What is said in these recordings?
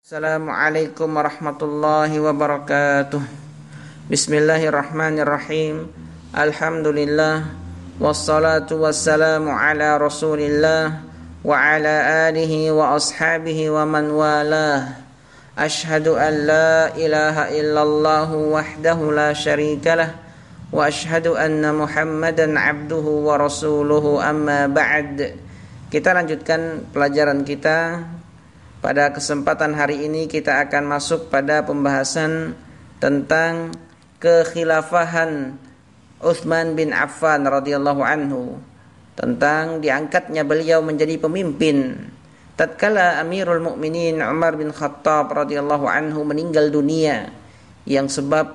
Assalamualaikum warahmatullahi wabarakatuh. Bismillahirrahmanirrahim. Alhamdulillah. Wassalatu wassalamu ala rasulillah wa ala alihi wa ashabihi wa man walah. Ashhadu an la ilaha illallah wahdahu la syarikalah wa ashhadu anna Muhammadan abduhu wa rasuluhu, amma ba'd. Kita lanjutkan pelajaran kita. Pada kesempatan hari ini kita akan masuk pada pembahasan tentang kekhilafahan Utsman bin Affan radhiyallahu anhu, tentang diangkatnya beliau menjadi pemimpin tatkala Amirul Mukminin Umar bin Khattab radhiyallahu anhu meninggal dunia, yang sebab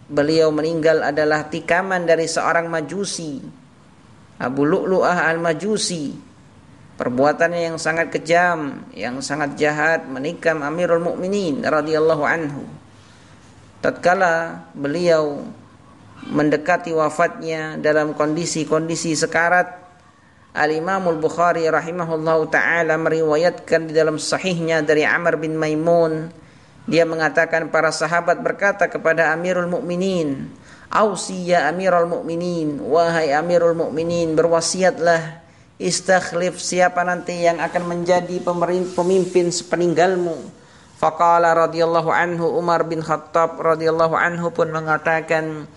beliau meninggal adalah tikaman dari seorang Majusi, Abu Lu'lu'ah al-Majusi. Perbuatannya yang sangat kejam, yang sangat jahat, menikam Amirul Mukminin radhiyallahu anhu. Tatkala beliau mendekati wafatnya dalam kondisi-kondisi sekarat, Al-Imamul Bukhari rahimahullahu ta'ala meriwayatkan di dalam sahihnya dari Amr bin Maimun. Dia mengatakan para sahabat berkata kepada Amirul Mukminin, "Ausi ya Amirul Mukminin, wahai Amirul Mukminin, berwasiatlah, istakhlif, siapa nanti yang akan menjadi pemimpin sepeninggalmu." Faqala radhiyallahu anhu, Umar bin Khattab radhiyallahu anhu pun mengatakan,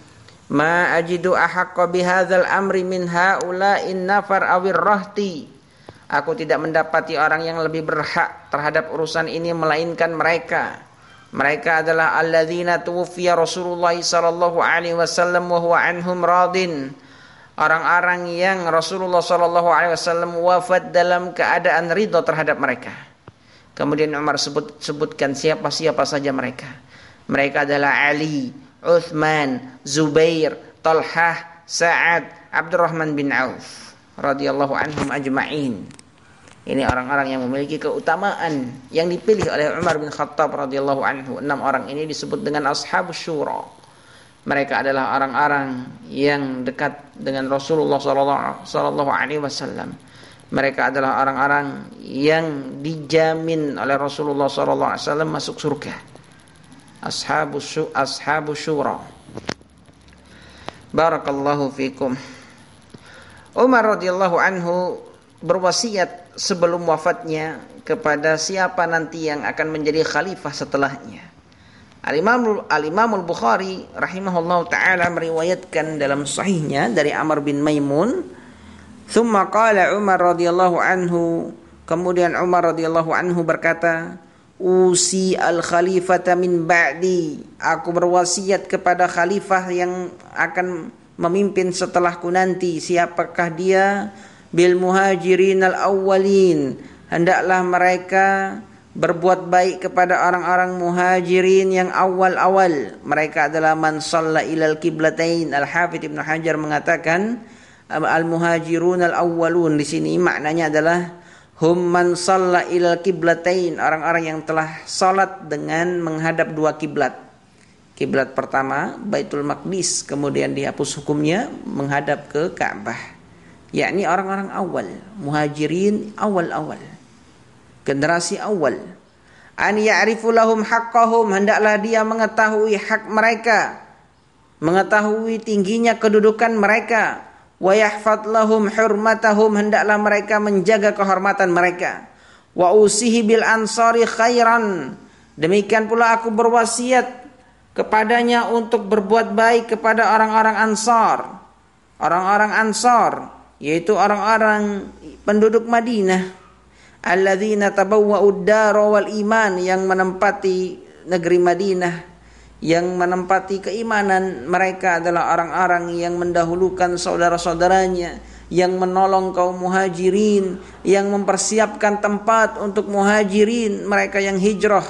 "Ma ajidu ahaqqa bihadzal amri min haula'in nafar awir rahti." Aku tidak mendapati orang yang lebih berhak terhadap urusan ini melainkan mereka. Mereka adalah alladzina tuwfiya Rasulullah sallallahu alaihi wasallam wa huwa anhum radin. Orang-orang yang Rasulullah SAW wafat dalam keadaan ridha terhadap mereka. Kemudian Umar sebutkan siapa-siapa saja mereka. Mereka adalah Ali, Uthman, Zubair, Talhah, Sa'ad, Abdurrahman bin Auf radhiyallahu anhum ajma'in. Ini orang-orang yang memiliki keutamaan yang dipilih oleh Umar bin Khattab radhiyallahu anhu. 6 orang ini disebut dengan Ashabus Syura. Mereka adalah orang-orang yang dekat dengan Rasulullah sallallahu alaihi wasallam. Mereka adalah orang-orang yang dijamin oleh Rasulullah sallallahu alaihi wasallam masuk surga. Ashabus Syura. Barakallahu fikum. Umar radhiyallahu anhu berwasiat sebelum wafatnya kepada siapa nanti yang akan menjadi khalifah setelahnya. Al-Imamul Bukhari rahimahullahu ta'ala meriwayatkan dalam sahihnya dari Amr bin Maimun, "Tsumma qala Umar radhiyallahu anhu," kemudian Umar radhiyallahu anhu berkata, "Usi al-khalifata min ba'di." Aku berwasiat kepada khalifah yang akan memimpin setelahku nanti. Siapakah dia? Bil muhajirin al-awwalin. Hendaklah mereka berbuat baik kepada orang-orang muhajirin yang awal-awal. Mereka adalah man shalla ilal qiblatain. Al-Hafidz Ibnu Hajar mengatakan al-muhajirun al-awwalun di sini maknanya adalah hum man shalla ilal qiblatain, orang-orang yang telah salat dengan menghadap dua kiblat. Kiblat pertama Baitul Maqdis, kemudian dihapus hukumnya menghadap ke Ka'bah. Yakni orang-orang awal, muhajirin awal-awal, generasi awal. An ya'rifu lahum haqqahum, hendaklah dia mengetahui hak mereka, mengetahui tingginya kedudukan mereka. Wa yahfadz lahum hurmatahum, hendaklah mereka menjaga kehormatan mereka. Wa usihi bil ansari khairan, demikian pula aku berwasiat kepadanya untuk berbuat baik kepada orang-orang Ansar. Orang-orang Ansar yaitu orang-orang penduduk Madinah, alladzina tabawwa'ud dara wal iman, yang menempati negeri Madinah, yang menempati keimanan. Mereka adalah orang-orang yang mendahulukan saudara-saudaranya, yang menolong kaum muhajirin, yang mempersiapkan tempat untuk muhajirin, mereka yang hijrah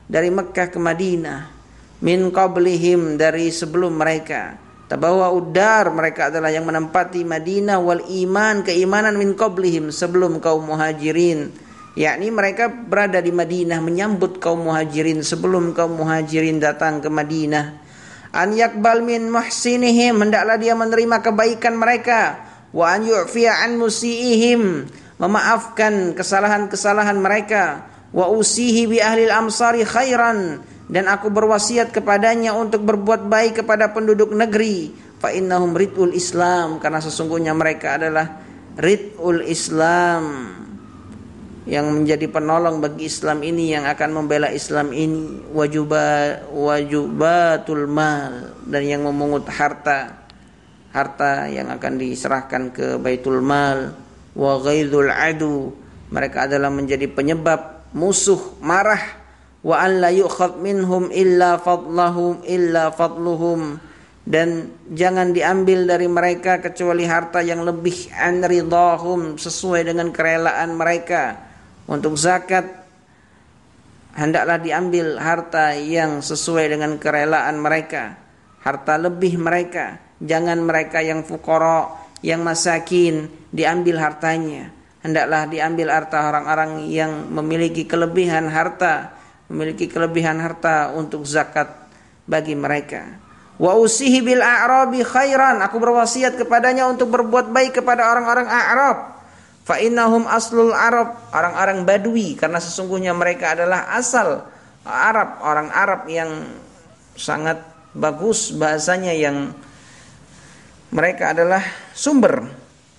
dari Mekkah ke Madinah, min qablihim, dari sebelum mereka. Tabawwa'ud dar, mereka adalah yang menempati Madinah, wal iman, keimanan, min qablihim, sebelum kaum muhajirin. Yakni mereka berada di Madinah menyambut kaum muhajirin sebelum kaum muhajirin datang ke Madinah. An yakbal min muhsinihim, hendaklah dia menerima kebaikan mereka. Wa an yu'fiya an musiihim, memaafkan kesalahan-kesalahan mereka. Wa usihi bi ahli al-amsari khairan, dan aku berwasiat kepadanya untuk berbuat baik kepada penduduk negeri. Fa innahum ridul Islam, karena sesungguhnya mereka adalah ridul Islam, yang menjadi penolong bagi Islam ini, yang akan membela Islam ini. Wajubatul mal, dan yang memungut harta yang akan diserahkan ke Baitul Mal. Wa ghaidul adu, mereka adalah menjadi penyebab musuh marah. Wa an la yu'khad minhum illa fadluhum, dan jangan diambil dari mereka kecuali harta yang lebih an ridahum, sesuai dengan kerelaan mereka. Untuk zakat hendaklah diambil harta yang sesuai dengan kerelaan mereka, harta lebih mereka. Jangan mereka yang fuqara, yang masakin diambil hartanya. Hendaklah diambil harta orang-orang yang memiliki kelebihan harta untuk zakat bagi mereka. Wa usihi bil a'rabi khairan, aku berwasiat kepadanya untuk berbuat baik kepada orang-orang A'rab. Fa innahum aslul Arab, orang-orang Badui, karena sesungguhnya mereka adalah asal Arab, orang Arab yang sangat bagus bahasanya, yang mereka adalah sumber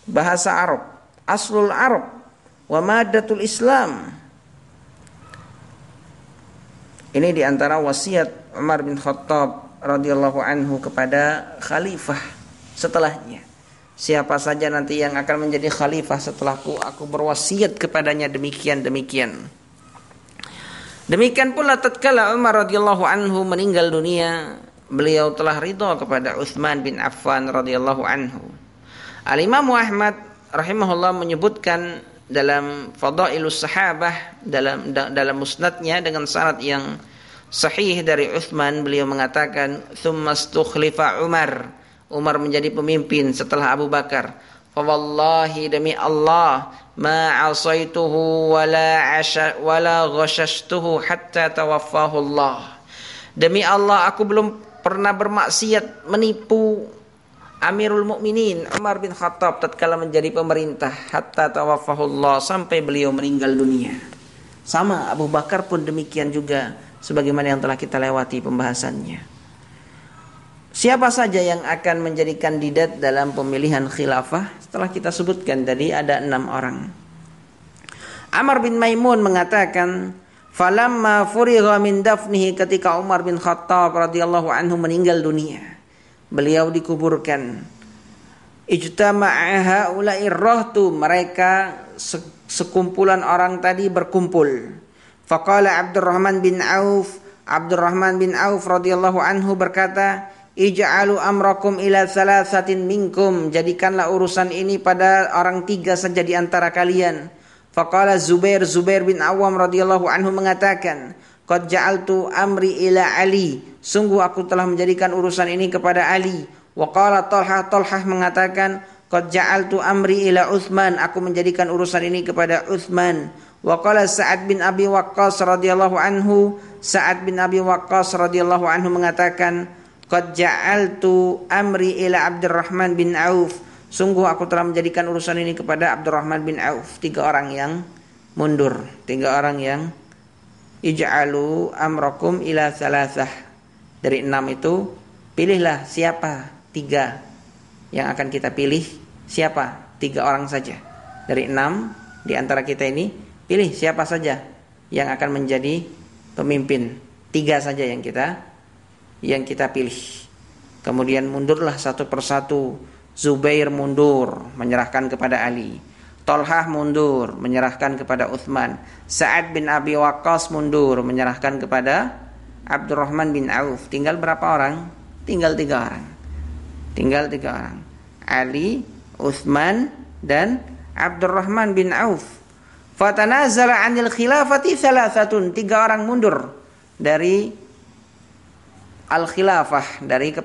bahasa Arab, aslul Arab wa maddatul Islam. Ini diantara wasiat Umar bin Khattab radhiyallahu anhu kepada khalifah setelahnya. Siapa saja nanti yang akan menjadi khalifah setelahku, aku berwasiat kepadanya demikian. Demikian pula tatkala Umar radhiyallahu anhu meninggal dunia, beliau telah ridha kepada Utsman bin Affan radhiyallahu anhu. Al-Imam Ahmad rahimahullah menyebutkan dalam Fadailus Sahabah, dalam musnadnya dengan sanad yang sahih dari Utsman, beliau mengatakan, "Tsumma stukhlifa Umar menjadi pemimpin setelah Abu Bakar. Fa wallahi, demi Allah, ma asaituhu wala ghashashtuhu hatta tawaffahu Allah." Demi Allah, aku belum pernah bermaksiat menipu Amirul Mukminin Umar bin Khattab tatkala menjadi pemerintah, hatta tawaffahu Allah, sampai beliau meninggal dunia. Sama Abu Bakar pun demikian juga, sebagaimana yang telah kita lewati pembahasannya. Siapa saja yang akan menjadi kandidat dalam pemilihan khilafah? Setelah kita sebutkan tadi ada 6 orang. Amr bin Maimun mengatakan, falamma furigha min dafnihi, ketika Umar bin Khattab radhiyallahu anhu meninggal dunia, beliau dikuburkan. Ijtama'a haula'ir rahtu, mereka sekumpulan orang tadi berkumpul. Faqala Abdurrahman bin Auf radhiyallahu anhu berkata, ij'alu amrakum ila thalathatin minkum, jadikanlah urusan ini pada orang 3 saja di antara kalian. Faqala Zubair bin Awam radhiyallahu anhu mengatakan, qad ja'altu amri ila Ali, sungguh aku telah menjadikan urusan ini kepada Ali. Wa qala Talhah mengatakan, qad ja'altu amri ila Utsman, aku menjadikan urusan ini kepada Utsman. Wa qala Sa'ad bin Abi Waqqas radhiyallahu anhu mengatakan, qad ja'altu amri ila Abdurrahman bin Auf, sungguh aku telah menjadikan urusan ini kepada Abdurrahman bin Auf. 3 orang yang mundur, 3 orang yang ij'alu amrakum ila thalathah. Dari 6 itu pilihlah siapa 3 yang akan kita pilih, siapa 3 orang saja. Dari 6 di antara kita ini, pilih siapa saja yang akan menjadi pemimpin. 3 saja yang kita pilih. Kemudian mundurlah satu persatu. Zubair mundur, menyerahkan kepada Ali. Talhah mundur, menyerahkan kepada Utsman. Sa'ad bin Abi Waqqas mundur, menyerahkan kepada Abdurrahman bin Auf. Tinggal berapa orang? Tinggal 3 orang. Ali, Utsman, dan Abdurrahman bin Auf. Fatanazala 'anil khilafati thalathatun, 3 orang mundur dari al-khilafah, dari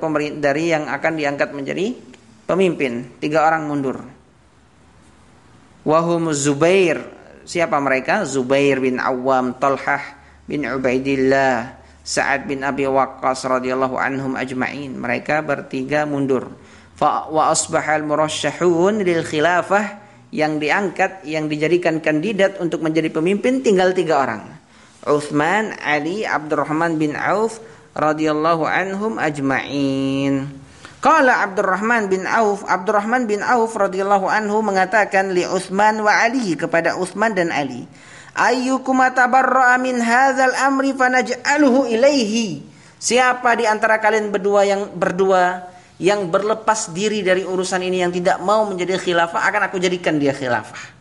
yang akan diangkat menjadi pemimpin. 3 orang mundur. Wahum Zubair, siapa mereka? Zubair bin Awam, Talhah bin Ubaidillah, Sa'ad bin Abi Waqqas radhiyallahu anhum ajma'in. Mereka bertiga mundur. Wa asbahal murasyahun lil khilafah, yang diangkat, yang dijadikan kandidat untuk menjadi pemimpin tinggal 3 orang. Utsman, Ali, Abdurrahman bin Auf radhiyallahu anhum ajma'in. Qala Abdurrahman bin Auf radhiyallahu anhu mengatakan li Utsman wa Ali, kepada Utsman dan Ali, ayyukum tabarra'a min hadzal amri fanaj'aluhu ilaihi. Siapa di antara kalian berdua yang berlepas diri dari urusan ini, yang tidak mau menjadi khilafah, akan aku jadikan dia khilafah.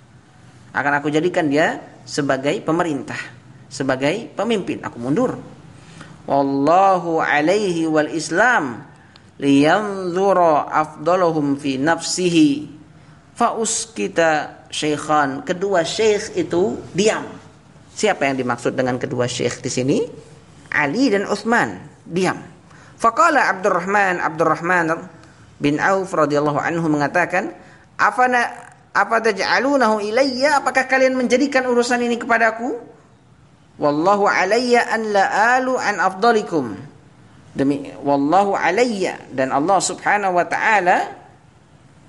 Akan aku jadikan dia sebagai pemerintah, sebagai pemimpin. Aku mundur. Wallahu alaihi wal Islam liyanzura afdaluhum fi nafsihi fauskita syaikhan. Kedua syekh itu diam. Siapa yang dimaksud dengan kedua syekh di sini? Ali dan Utsman diam. Faqala Abdurrahman bin Auf radhiyallahu anhu mengatakan, afataj'alunahu ilayya, apakah kalian menjadikan urusan ini kepadaku? Wallahu alayya an la alu an afdalikum. Wallahu alayya, dan Allah subhanahu wa ta'ala,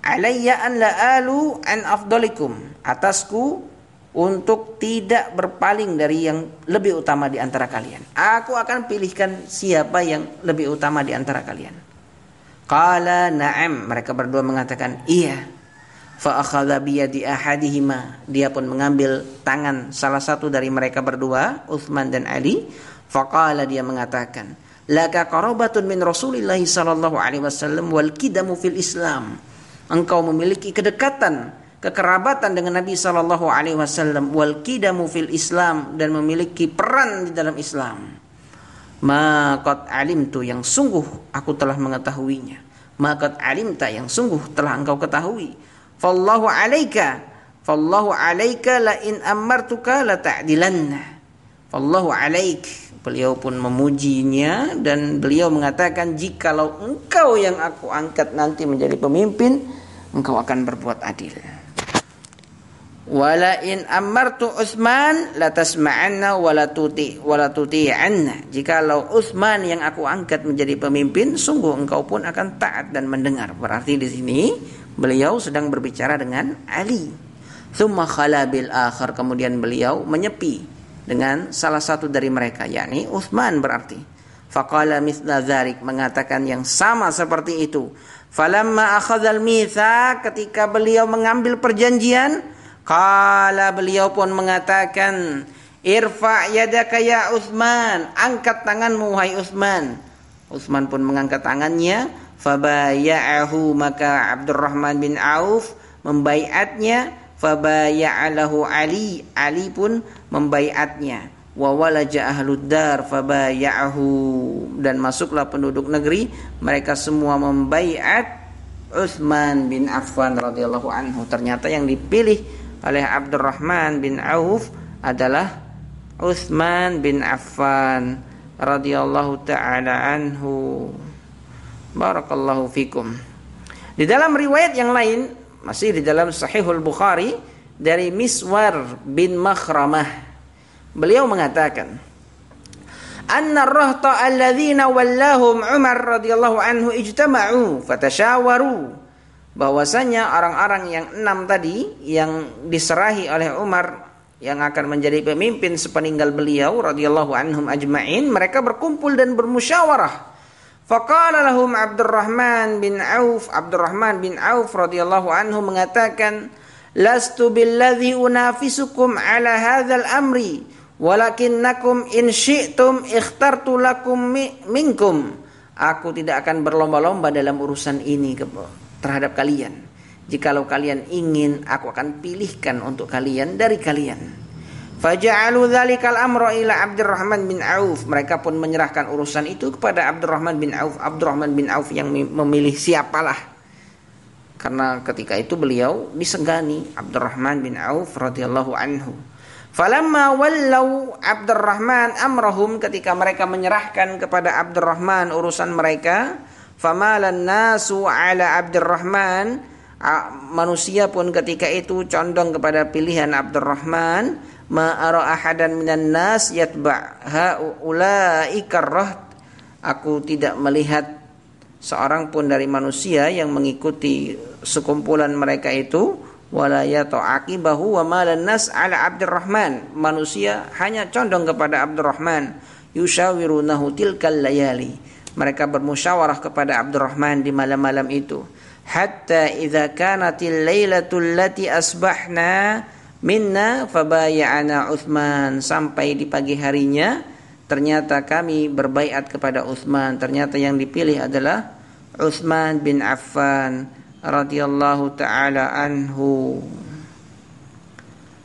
alayya an la alu an afdalikum, atasku untuk tidak berpaling dari yang lebih utama di antara kalian. Aku akan pilihkan siapa yang lebih utama di antara kalian. Qala na'am, mereka berdua mengatakan iya. Fa akhadha bi yadi ahadihima, dia pun mengambil tangan salah satu dari mereka berdua, Utsman dan Ali. Faqala, dia mengatakan, laka qarabatun min Rasulillah sallallahu alaihi wasallam wal kidamu fil Islam. Engkau memiliki kekerabatan dengan Nabi sallallahu alaihi wasallam, wal kidamu fil Islam, dan memiliki peran di dalam Islam. Ma qad alimtu, yang sungguh aku telah mengetahuinya. Ma qad alimta, yang sungguh telah engkau ketahui. Fallahu alaika la in amartuka la ta'dilanna. Fallahu alaik, beliau pun memujinya, dan beliau mengatakan, jikalau engkau yang aku angkat nanti menjadi pemimpin, engkau akan berbuat adil. Wala in amartu Utsman la tasma'anna wala tuti'anna. Jikalau Utsman yang aku angkat menjadi pemimpin, sungguh engkau pun akan taat dan mendengar. Berarti di sini beliau sedang berbicara dengan Ali. Tsumma khala bil akhar, kemudian beliau menyepi dengan salah satu dari mereka, yakni Utsman berarti. Faqala mithla dzalik, mengatakan yang sama seperti itu. Falamma akhadzal mitsaq, ketika beliau mengambil perjanjian, qala, beliau pun mengatakan, irfa yadaka ya Utsman, angkat tanganmu wahai Utsman. Utsman pun mengangkat tangannya. Fabaya'ahu, maka Abdurrahman bin Auf membaiatnya. Fabaya'alahu Ali, Ali pun membaiatnya. Wa walaja ahlud dar fabaya'ahu, dan masuklah penduduk negeri, mereka semua membaiat Utsman bin Affan radhiyallahu anhu. Ternyata yang dipilih oleh Abdurrahman bin Auf adalah Utsman bin Affan radhiyallahu ta'ala anhu. Barakallahu fikum. Di dalam riwayat yang lain, masih di dalam Sahihul Bukhari, dari Miswar bin Makhramah, beliau mengatakan, anna ar-rahta alladzina wallahum Umar radhiyallahu anhu ijtama'u fatashawaru, bahwasanya orang-orang yang 6 tadi yang diserahi oleh Umar yang akan menjadi pemimpin sepeninggal beliau radhiyallahu anhum ajma'in, mereka berkumpul dan bermusyawarah. Faqala lahum Abdurrahman bin Auf radhiyallahu anhu mengatakan, lastu billadzi unafisukum ala hadzal amri walakinnakum in syi'tum ikhtartu lakum minkum. Aku tidak akan berlomba-lomba dalam urusan ini terhadap kalian. Jikalau kalian ingin, aku akan pilihkan untuk kalian dari kalian. Faja'alu dzalikal amra ila Abdurrahman bin Auf. Mereka pun menyerahkan urusan itu kepada Abdurrahman bin Auf. Abdurrahman bin Auf yang memilih siapalah. Karena ketika itu beliau disegani, Abdurrahman bin Auf radhiyallahu anhu. Falamma wallau Abdurrahman amrahum, ketika mereka menyerahkan kepada Abdurrahman urusan mereka, famalan nasu ala Abdurrahman, manusia pun ketika itu condong kepada pilihan Abdurrahman. Ma ara ahadan minan nas yatba' haulaikar raht, aku tidak melihat seorang pun dari manusia yang mengikuti sekumpulan mereka itu, wala yata'aqibahu wa malan nas ala Abdurrahman. Manusia hanya condong kepada Abdurrahman. Yushawirunahu tilkal layali. Mereka bermusyawarah kepada Abdurrahman di malam-malam itu. Hatta idza kanatil lailatul lati asbahna minna fabaya'ana Utsman. Sampai di pagi harinya ternyata kami berbaiat kepada Utsman. Ternyata yang dipilih adalah Utsman bin Affan radhiyallahu taala anhu.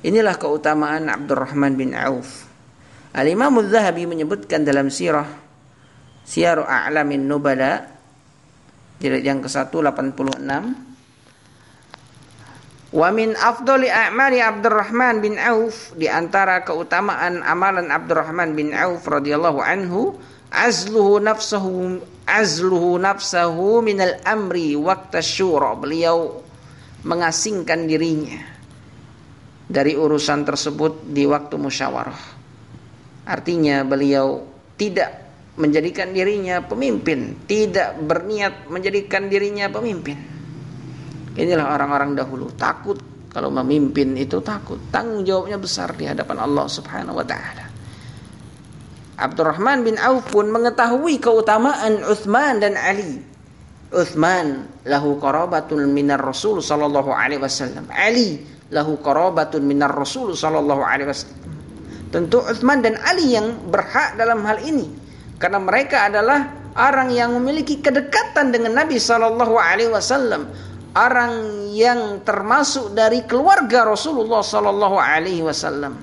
Inilah keutamaan Abdurrahman bin Auf. Al-Imam Az-Zahabi menyebutkan dalam Syiar A'lamin Nubala jilid yang ke-186, wa min afdali a'mali Abdurrahman bin Auf, di antara keutamaan amalan Abdurrahman bin Auf radhiyallahu anhu, azluhu nafsahu minal amri waqta syura. Beliau mengasingkan dirinya dari urusan tersebut di waktu musyawarah. Artinya beliau tidak menjadikan dirinya pemimpin, tidak berniat menjadikan dirinya pemimpin. Inilah orang-orang dahulu, takut kalau memimpin itu, takut, tanggung jawabnya besar di hadapan Allah Subhanahu wa taala. Abdurrahman bin Auf pun mengetahui keutamaan Utsman dan Ali. Utsman lahu qarabatun minar Rasul sallallahu alaihi wasallam. Ali lahu qarabatun minar Rasul sallallahu alaihi wasallam. Tentu Utsman dan Ali yang berhak dalam hal ini, karena mereka adalah orang yang memiliki kedekatan dengan Nabi sallallahu alaihi wasallam, orang yang termasuk dari keluarga Rasulullah sallallahu alaihi wasallam.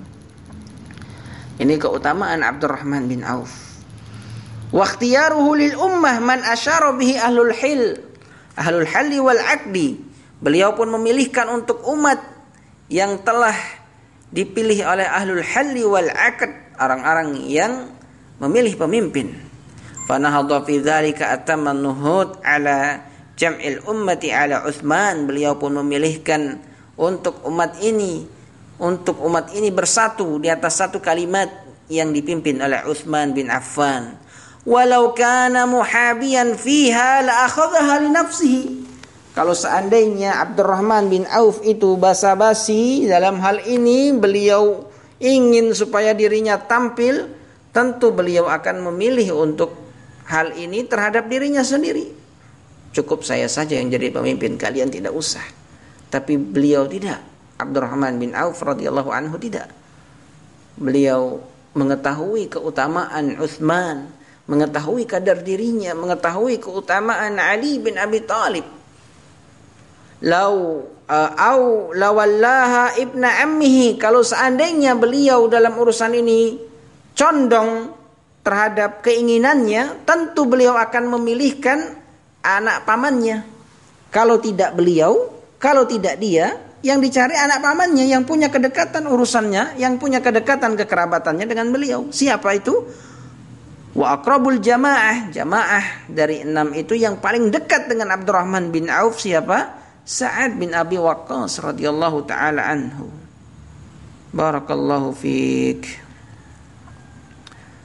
Ini keutamaan Abdurrahman bin Auf. Wa ikhtiyaruhu lil ummah man asyara bihi ahlul halli wal aqdi. Beliau pun memilihkan untuk umat yang telah dipilih oleh ahlul halli wal aqd, orang-orang yang memilih pemimpin. Fa nahadha fi dzalika atamman nuhud ala jam'il ummati ala Utsman. Beliau pun memilihkan untuk umat ini bersatu di atas satu kalimat yang dipimpin oleh Utsman bin Affan. Walau kana muhabiyan fiha la akhadhaha li nafsihi. Kalau seandainya Abdurrahman bin Auf itu basa-basi dalam hal ini, beliau ingin supaya dirinya tampil, tentu beliau akan memilih untuk hal ini terhadap dirinya sendiri. Cukup saya saja yang jadi pemimpin, kalian tidak usah. Tapi beliau tidak. Abdurrahman bin Auf radhiyallahu anhu tidak. Beliau mengetahui keutamaan Utsman, mengetahui kadar dirinya, mengetahui keutamaan Ali bin Abi Thalib. Lawallaha ibna ammihi, kalau seandainya beliau dalam urusan ini condong terhadap keinginannya, tentu beliau akan memilihkan anak pamannya. Kalau tidak beliau, kalau tidak dia, yang dicari anak pamannya yang punya kedekatan urusannya, yang punya kedekatan kekerabatannya dengan beliau. Siapa itu? Wa aqrabul jamaah dari 6 itu yang paling dekat dengan Abdurrahman bin Auf siapa? Sa'ad bin Abi Waqqas radhiyallahu taala anhu. Barakallahu fiik.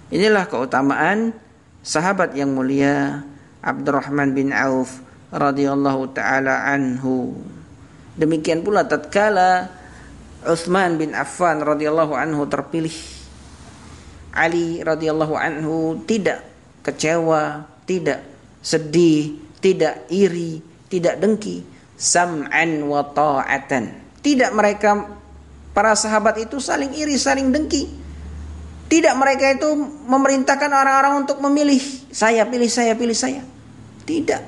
Inilah keutamaan sahabat yang mulia Abdurrahman bin Auf radhiyallahu taala anhu. Demikian pula tatkala Utsman bin Affan radhiyallahu anhu terpilih, Ali radhiyallahu anhu tidak kecewa, tidak sedih, tidak iri, tidak dengki. Sam'an wa ta'atan. Tidak mereka, para sahabat itu saling iri, saling dengki. Tidak mereka itu memerintahkan orang-orang untuk memilih, saya pilih saya, pilih saya. Tidak.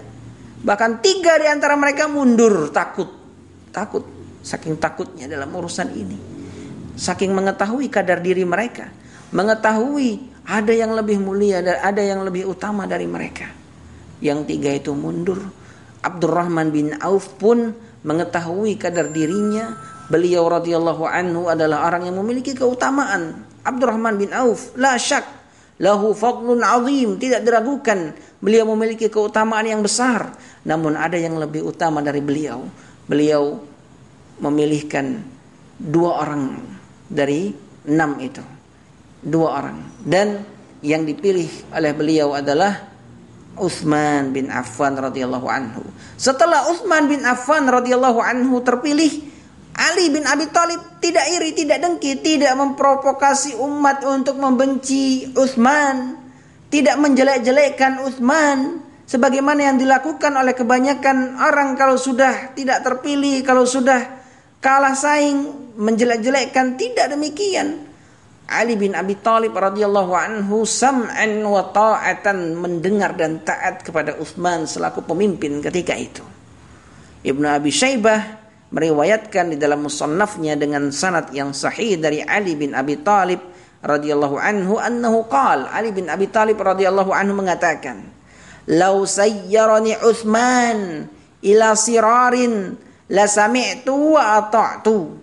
Bahkan 3 di antara mereka mundur, takut. Saking takutnya dalam urusan ini. Saking mengetahui kadar diri mereka, mengetahui ada yang lebih mulia dan ada yang lebih utama dari mereka. Yang 3 itu mundur. Abdurrahman bin Auf pun mengetahui kadar dirinya. Beliau radhiyallahu anhu adalah orang yang memiliki keutamaan. Abdurrahman bin Auf, la syak, lahu fadlun azim, tidak diragukan. Beliau memiliki keutamaan yang besar. Namun ada yang lebih utama dari beliau. Beliau memilihkan 2 orang dari 6 itu. 2 orang. Dan yang dipilih oleh beliau adalah Utsman bin Affan radhiyallahu anhu. Setelah Utsman bin Affan radhiyallahu anhu terpilih, Ali bin Abi Thalib tidak iri, tidak dengki, tidak memprovokasi umat untuk membenci Utsman, tidak menjelek-jelekkan Utsman sebagaimana yang dilakukan oleh kebanyakan orang kalau sudah tidak terpilih, kalau sudah kalah saing, menjelek-jelekkan. Tidak demikian. Ali bin Abi Thalib radhiyallahu anhu sam'an wa ta'atan, mendengar dan taat kepada Utsman selaku pemimpin ketika itu. Ibnu Abi Syaibah meriwayatkan di dalam musannafnya dengan sanad yang sahih dari Ali bin Abi Thalib radhiyallahu anhu annahu qala, Ali bin Abi Thalib radhiyallahu anhu mengatakan, "Lau sayyarani Utsman ila sirarin la sami'tu wa ata'tu."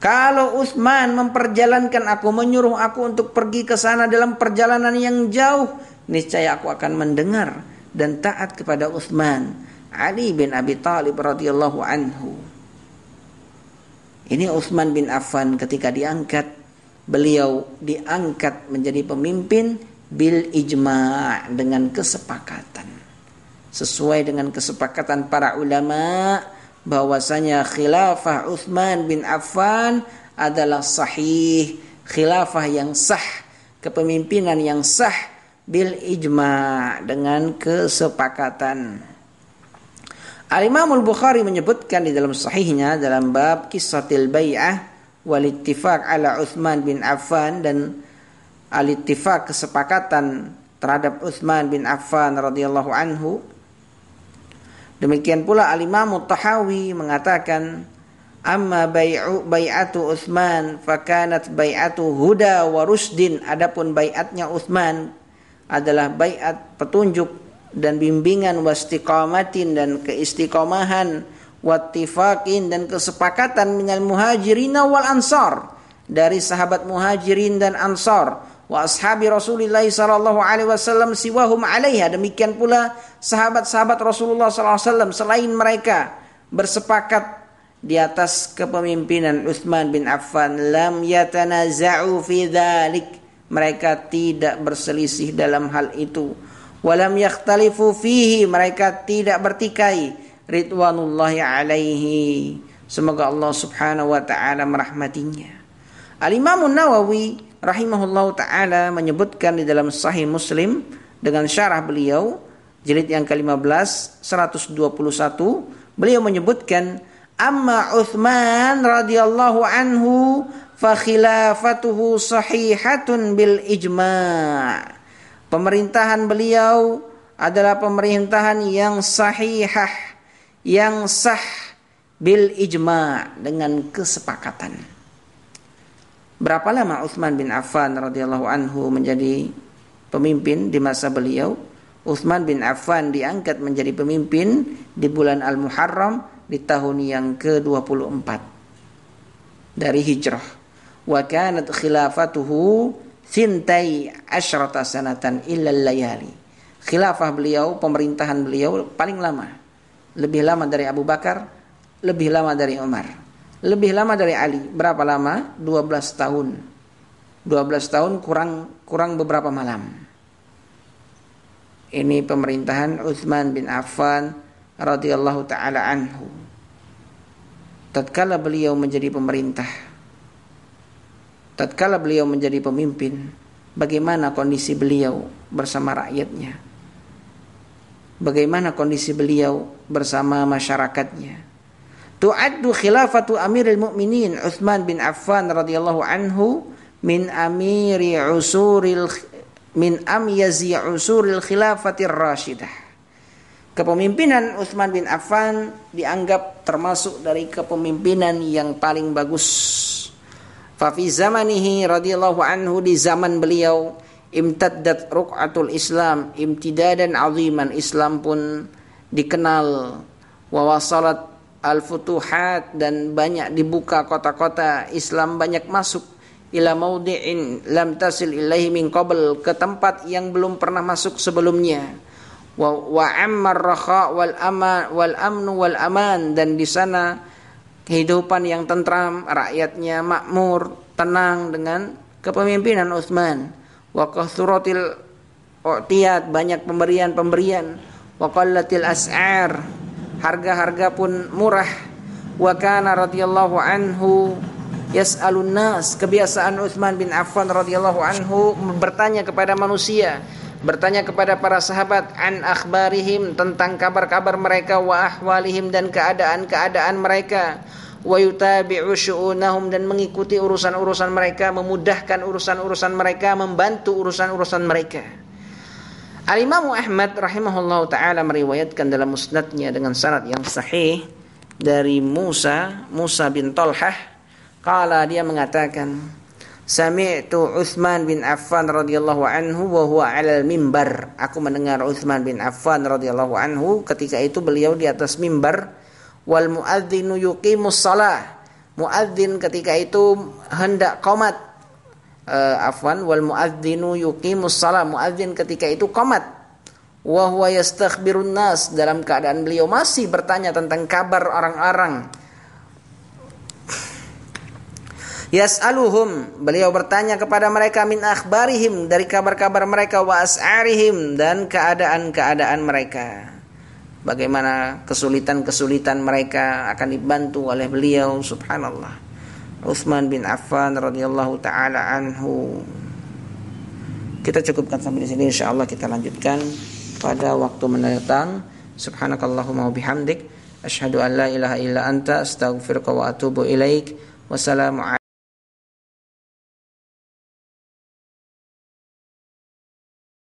Kalau Utsman memperjalankan aku, menyuruh aku untuk pergi ke sana dalam perjalanan yang jauh, niscaya aku akan mendengar dan taat kepada Utsman. Ali bin Abi Thalib radhiyallahu anhu. Ini Utsman bin Affan ketika diangkat, beliau diangkat menjadi pemimpin bil ijma', dengan kesepakatan. Sesuai dengan kesepakatan para ulama bahwasanya khilafah Utsman bin Affan adalah sahih, khilafah yang sah, kepemimpinan yang sah bil ijma', dengan kesepakatan. Al-Imam Al-Bukhari menyebutkan di dalam sahihnya dalam bab Qissatil Bai'ah wal Ittifaq ala Utsman bin Affan, dan al-ittifaq, kesepakatan terhadap Utsman bin Affan radhiyallahu anhu. Demikian pula Al-Imam At-Tahawi mengatakan, amma bai'atu Utsman fakanat bai'atu huda wa rusdin, adapun bai'atnya Utsman adalah bai'at petunjuk dan bimbingan, wastiqamatin, dan keistiqomahan, wattifaqin, dan kesepakatan, minal muhajirin wal ansar, dari sahabat muhajirin dan ansar, wa ashabi Rasulillah sallallahu alaihi wasallam siwahum alaiha, demikian pula sahabat-sahabat Rasulullah sallallahu alaihi wasallam selain mereka bersepakat di atas kepemimpinan Utsman bin Affan. Lam yatanaza'u fi dzalik, mereka tidak berselisih dalam hal itu. Walam yakhtalifu fihi, mereka tidak bertikai. Ridwanullahi alaihi, semoga Allah subhanahu wa ta'ala merahmatinya. Al-Imam Nawawi rahimahullahu ta'ala menyebutkan di dalam Sahih Muslim dengan syarah beliau jilid yang ke-15 121, beliau menyebutkan, amma Utsman radhiyallahu anhu fa khilafatuhu sahihatun bil ijma'. Pemerintahan beliau adalah pemerintahan yang sahihah, yang sah bil ijma', dengan kesepakatan. Berapa lama Utsman bin Affan radhiyallahu anhu menjadi pemimpin di masa beliau? Utsman bin Affan diangkat menjadi pemimpin di bulan Al-Muharram di tahun yang ke-24 dari hijrah. Wa kanat khilafatuhu sintai asyrata sanatan illal layali. Khilafah beliau, pemerintahan beliau paling lama, lebih lama dari Abu Bakar, lebih lama dari Umar, lebih lama dari Ali. Berapa lama? 12 tahun. 12 tahun kurang beberapa malam. Ini pemerintahan Utsman bin Affan radhiyallahu taala anhu. Tatkala beliau menjadi pemerintah, tatkala beliau menjadi pemimpin, bagaimana kondisi beliau bersama rakyatnya? Bagaimana kondisi beliau bersama masyarakatnya? Tu'addu khilafatu Amirul Mukminin Utsman bin Affan radhiyallahu anhu min amyazi usuril khilafatir rasyidah. Kepemimpinan Utsman bin Affan dianggap termasuk dari kepemimpinan yang paling bagus. Fafi zamanihi radhiyallahu anhu, di zaman beliau, imtaddat ruqatul Islam imtidadan aziman, Islam pun dikenal, wa wasalat al-futuhat, dan banyak dibuka kota-kota Islam, banyak masuk, ila maudi'in lam tasil ilaihi min qabl, ke tempat yang belum pernah masuk sebelumnya, wa ammar rakha wal amnu wal aman, dan di sana kehidupan yang tentram, rakyatnya makmur, tenang dengan kepemimpinan Utsman. Wa kathuratil u'tiyat, banyak pemberian-pemberian. Wa qallatil as'ar, harga-harga pun murah. Wa kana radhiyallahu anhu yas'alun nas. Kebiasaan Utsman bin Affan radhiyallahu anhu bertanya kepada manusia, bertanya kepada para sahabat, an akhbarihim, tentang kabar-kabar mereka, wa ahwalihim, dan keadaan-keadaan mereka, wa yutabi'u syu'unahum, dan mengikuti urusan-urusan mereka, memudahkan urusan-urusan mereka, membantu urusan-urusan mereka. Al-Imam Ahmad rahimahullahu taala meriwayatkan dalam musnadnya dengan sanad yang sahih dari Musa bin Talhah, qala, dia mengatakan, sami'tu Utsman bin Affan radhiyallahu anhu wa huwa 'alal mimbar. Aku mendengar Utsman bin Affan radhiyallahu anhu ketika itu beliau di atas mimbar, wal muadzinu yuqimus shalah. Muadzin ketika itu hendak qomat. Wal muadzinu yuqimus shalah. Muadzin ketika itu qomat. Wa huwa yastakhbirun nas, dalam keadaan beliau masih bertanya tentang kabar orang-orang. Yas'aluhum, beliau bertanya kepada mereka, min akhbarihim, dari kabar-kabar mereka, wa as'arihim, dan keadaan-keadaan mereka. Bagaimana kesulitan-kesulitan mereka akan dibantu oleh beliau, subhanallah. Utsman bin Affan radhiyallahu taala anhu. Kita cukupkan sampai di sini, insyaallah kita lanjutkan pada waktu mendatang. Subhanakallahumma wa bihamdik, asyhadu an la ilaha illa anta, astaghfiruka wa atubu ilaik. Wassalamualaikum